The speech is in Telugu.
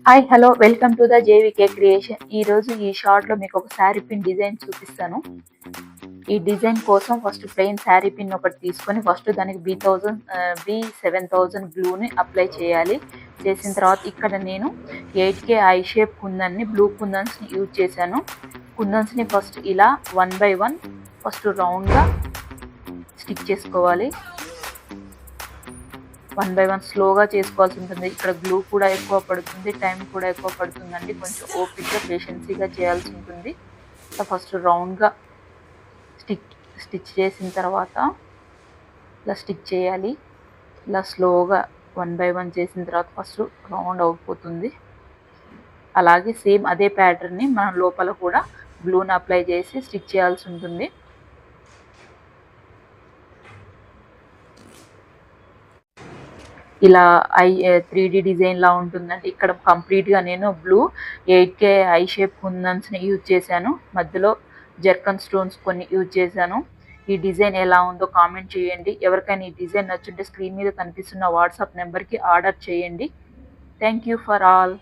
Hi hello welcome to the JVK creation. ఈరోజు ఈ షార్ట్లో మీకు ఒక శారీ పిన్ డిజైన్ చూపిస్తాను. ఈ డిజైన్ కోసం ఫస్ట్ ప్లెయిన్ శారీ పిన్ ఒకటి తీసుకొని ఫస్ట్ దానికి B7000 గ్లూని అప్లై చేయాలి. చేసిన తర్వాత ఇక్కడ నేను 8K ఐ షేప్ కుందన్ని బ్లూ కుందన్స్ని యూజ్ చేశాను. కుందన్స్ని ఫస్ట్ ఇలా 1 by 1 ఫస్ట్ రౌండ్గా స్టిక్ చేసుకోవాలి. 1 by 1 స్లోగా చేసుకోవాల్సి ఉంటుంది. ఇక్కడ గ్లూ కూడా ఎక్కువ పడుతుంది, టైం కూడా ఎక్కువ పడుతుందండి. కొంచెం ఓపిక్గా పేషెన్సీగా చేయాల్సి ఉంటుంది. ఫస్ట్ రౌండ్గా స్టిచ్ చేసిన తర్వాత ఇలా స్టిచ్ చేయాలి. ఇలా స్లోగా 1 by 1 చేసిన తర్వాత ఫస్ట్ రౌండ్ అయిపోతుంది. అలాగే సేమ్ అదే ప్యాటర్న్ని మనం లోపల కూడా గ్లూని అప్లై చేసి స్టిచ్ చేయాల్సి ఉంటుంది. ఇలా 3D డిజైన్ లా ఉంటుందండి. ఇక్కడ కంప్లీట్గా నేను బ్లూ 8K ఐ షేప్ కుందన్స్ని యూజ్ చేశాను. మధ్యలో జర్కన్ స్టోన్స్ కొన్ని యూజ్ చేశాను. ఈ డిజైన్ ఎలా ఉందో కామెంట్ చేయండి. ఎవరికైనా ఈ డిజైన్ నచ్చుంటే స్క్రీన్ మీద కనిపిస్తున్న వాట్సాప్ నెంబర్కి ఆర్డర్ చేయండి. Thank you for all.